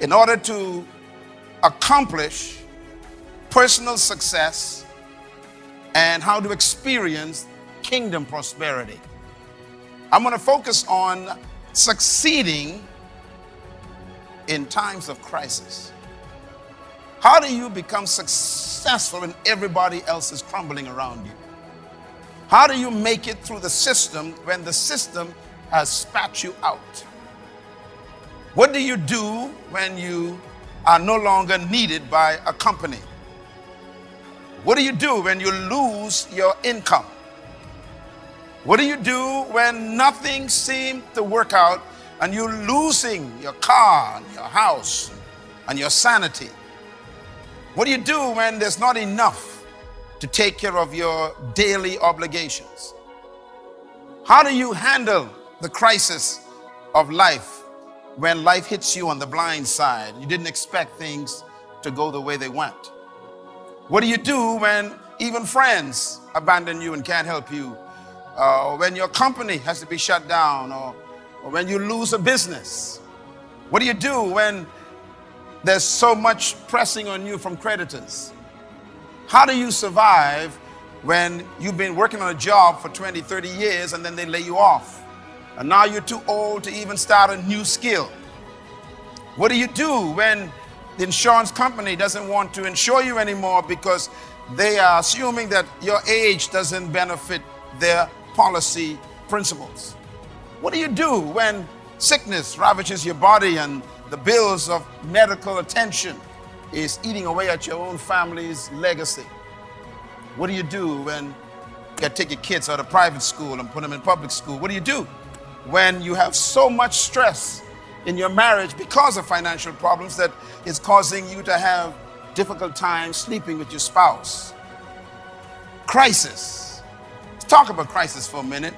in order to accomplish personal success and how to experience kingdom prosperity. I'm going to focus on succeeding in times of crisis. How do you become successful when everybody else is crumbling around you? How do you make it through the system when the system has spat you out? What do you do when you are no longer needed by a company? What do you do when you lose your income? What do you do when nothing seems to work out and you're losing your car, and your house, and your sanity? What do you do when there's not enough to take care of your daily obligations? How do you handle the crisis of life when life hits you on the blind side? You didn't expect things to go the way they went. What do you do when even friends abandon you and can't help you? Or when your company has to be shut down, or when you lose a business? What do you do when there's so much pressing on you from creditors? How do you survive when you've been working on a job for 20, 30 years and then they lay you off? And now you're too old to even start a new skill. What do you do when the insurance company doesn't want to insure you anymore because they are assuming that your age doesn't benefit their policy principles? What do you do when sickness ravages your body and the bills of medical attention is eating away at your own family's legacy? What do you do when you got to take your kids out of private school and put them in public school? What do you do when you have so much stress in your marriage because of financial problems that is causing you to have difficult times sleeping with your spouse? Crisis. Let's talk about crisis for a minute.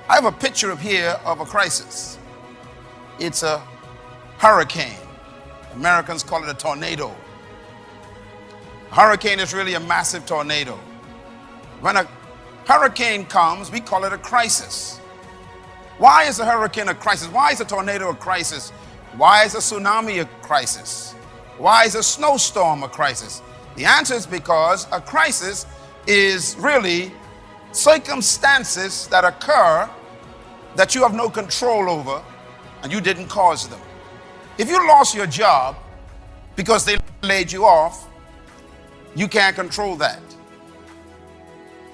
I have a picture here of a crisis. It's a hurricane. Americans call it a tornado. A hurricane is really a massive tornado. When a hurricane comes, we call it a crisis. Why is a hurricane a crisis? Why is a tornado a crisis? Why is a tsunami a crisis? Why is a snowstorm a crisis? The answer is because a crisis is really circumstances that occur that you have no control over and you didn't cause them. If you lost your job because they laid you off, you can't control that.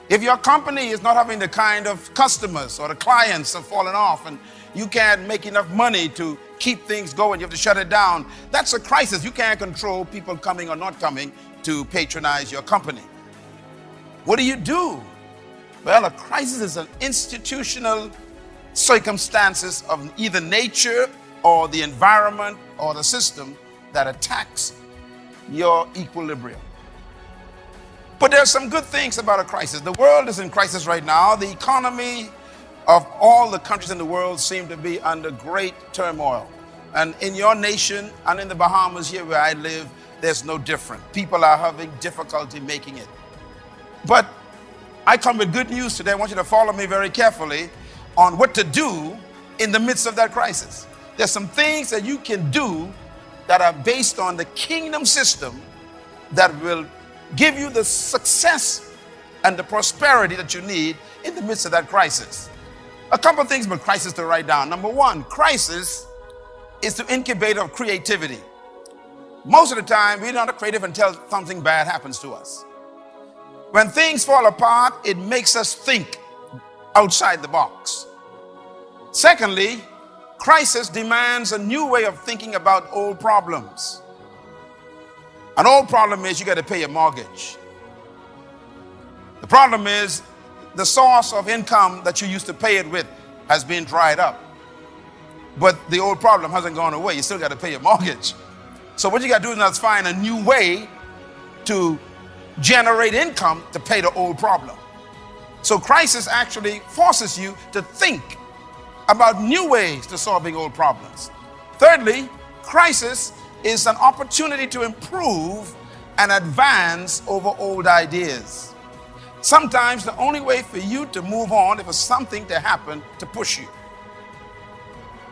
If your company is not having the kind of customers or the clients have fallen off and you can't make enough money to keep things going, you have to shut it down, that's a crisis. You can't control people coming or not coming to patronize your company. What do you do? Well, a crisis is an institutional circumstances of either nature or the environment or the system that attacks your equilibrium. But there's some good things about a crisis. The world is in crisis right now. The economy of all the countries in the world seem to be under great turmoil. And in your nation and in the Bahamas here where I live, there's no different. People are having difficulty making it. But I come with good news today. I want you to follow me very carefully on what to do in the midst of that crisis. There's some things that you can do that are based on the kingdom system that will give you the success and the prosperity that you need in the midst of that crisis. A couple of things about crisis to write down. Number one, crisis is the incubator of creativity. Most of the time, we're not creative until something bad happens to us. When things fall apart, it makes us think outside the box. Secondly, crisis demands a new way of thinking about old problems. An old problem is you got to pay your mortgage. The problem is the source of income that you used to pay it with has been dried up. But the old problem hasn't gone away. You still got to pay your mortgage. So what you got to do is now find a new way to generate income to pay the old problem. So crisis actually forces you to think about new ways to solving old problems. Thirdly, crisis is an opportunity to improve and advance over old ideas. Sometimes the only way for you to move on is for something to happen to push you.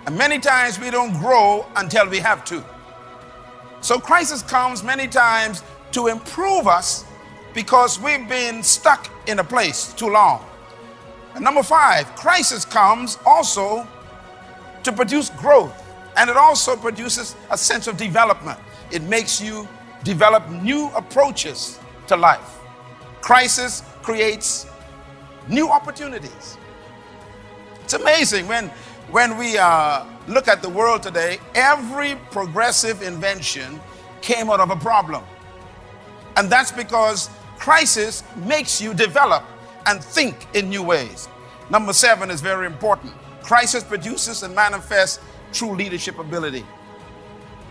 And many times we don't grow until we have to. So crisis comes many times to improve us because we've been stuck in a place too long. And number 5, crisis comes also to produce growth, and it also produces a sense of development. It makes you develop new approaches to life. Crisis creates new opportunities. It's amazing when we look at the world today, every progressive invention came out of a problem. And that's because crisis makes you develop and think in new ways. Number 7 is very important. Crisis produces and manifests true leadership ability.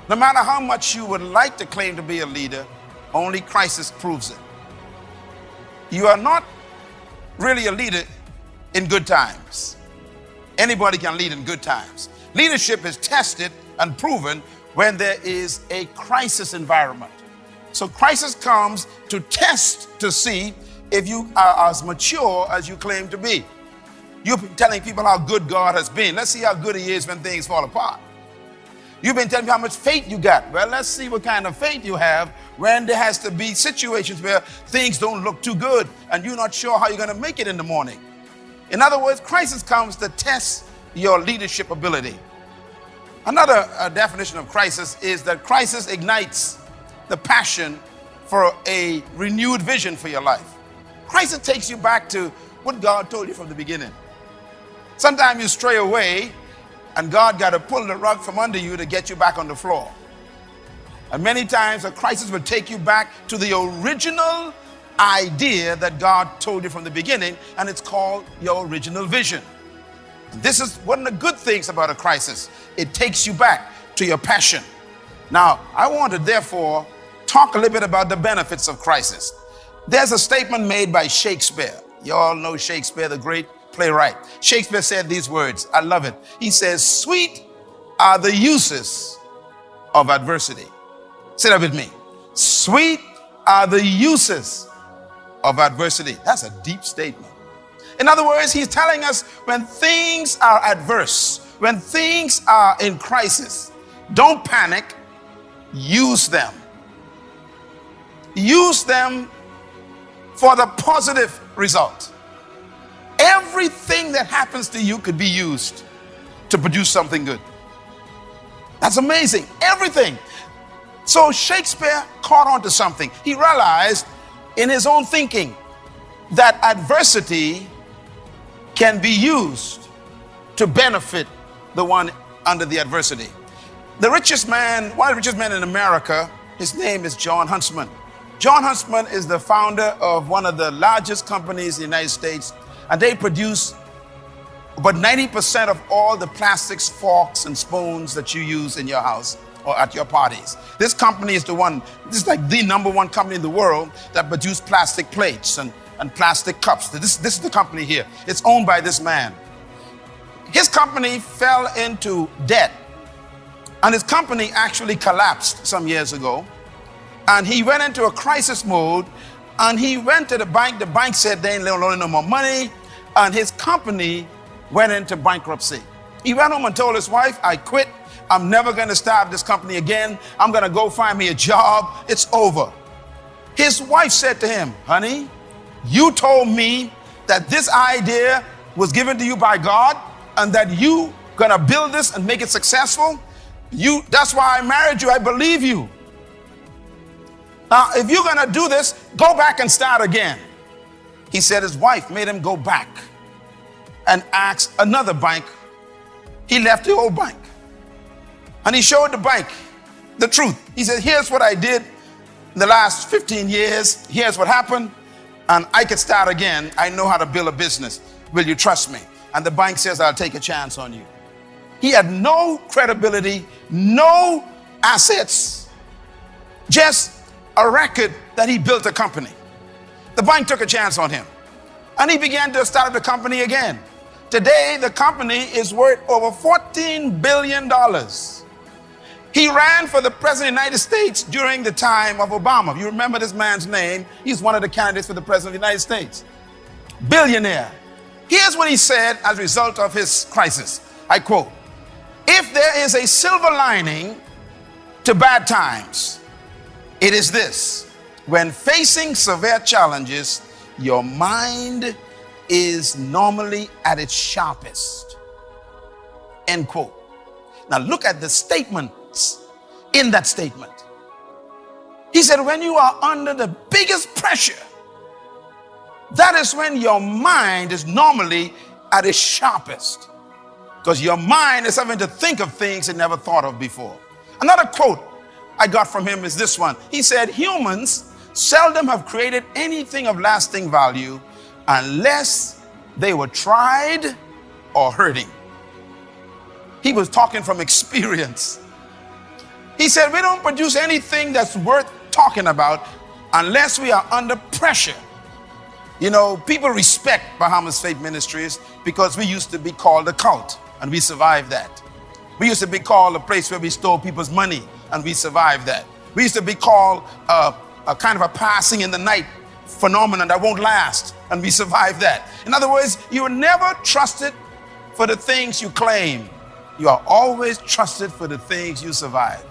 No matter how much you would like to claim to be a leader, only crisis proves it. You are not really a leader in good times. Anybody can lead in good times. Leadership is tested and proven when there is a crisis environment. So crisis comes to test to see if you are as mature as you claim to be. You've been telling people how good God has been. Let's see how good he is when things fall apart. You've been telling me how much faith you got. Well, let's see what kind of faith you have when there has to be situations where things don't look too good and you're not sure how you're going to make it in the morning. In other words, crisis comes to test your leadership ability. Another definition of crisis is that crisis ignites the passion for a renewed vision for your life. Crisis takes you back to what God told you from the beginning. Sometimes you stray away and God got to pull the rug from under you to get you back on the floor. And many times a crisis will take you back to the original idea that God told you from the beginning, and it's called your original vision. And this is one of the good things about a crisis. It takes you back to your passion. Now, I want to therefore talk a little bit about the benefits of crisis. There's a statement made by Shakespeare. You all know Shakespeare, the great playwright. Shakespeare said these words. I love it. He says, "Sweet are the uses of adversity." Say that with me. Sweet are the uses of adversity. That's a deep statement. In other words, he's telling us when things are adverse, when things are in crisis, don't panic, use them. Use them for the positive result. Everything that happens to you could be used to produce something good. That's amazing. Everything. So Shakespeare caught on to something. He realized in his own thinking that adversity can be used to benefit the one under the adversity. The richest man, one of the richest men in America, his name is John Huntsman. John Huntsman is the founder of one of the largest companies in the United States, and they produce about 90% of all the plastics, forks, and spoons that you use in your house or at your parties. This company is this is like the #1 company in the world that produce plastic plates and plastic cups. This is the company here. It's owned by this man. His company fell into debt, and his company actually collapsed some years ago. And he went into a crisis mode, and he went to the bank. The bank said they ain't loaning no more money, and his company went into bankruptcy. He went home and told his wife, "I quit. I'm never going to start this company again. I'm going to go find me a job. It's over." His wife said to him, "Honey, you told me that this idea was given to you by God and that you going to build this and make it successful. That's why I married you. I believe you. Now, if you're going to do this, go back and start again." He said his wife made him go back and ask another bank. He left the old bank and he showed the bank the truth. He said, "Here's what I did in the last 15 years. Here's what happened, and I could start again. I know how to build a business. Will you trust me?" And the bank says, "I'll take a chance on you." He had no credibility, no assets, just a record that he built a company. The bank took a chance on him, and he began to start the company again. Today, the company is worth over $14 billion. He ran for the president of the United States during the time of Obama. If you remember this man's name, he's one of the candidates for the president of the United States. Billionaire. Here's what he said as a result of his crisis. I quote, "If there is a silver lining to bad times, it is this: when facing severe challenges, your mind is normally at its sharpest. End quote. Now look at the statements in that statement. He said, when you are under the biggest pressure, that is when your mind is normally at its sharpest, because your mind is having to think of things it never thought of before. Another quote I got from him is this one. He said, humans seldom have created anything of lasting value unless they were tried or hurting. He was talking from experience. He said, we don't produce anything that's worth talking about unless we are under pressure. You know, people respect Bahamas Faith Ministries because we used to be called a cult, and we survived that. We used to be called a place where we stole people's money, and we survived that. We used to be called a kind of a passing in the night phenomenon that won't last, and we survived that. In other words, you were never trusted for the things you claim. You are always trusted for the things you survive.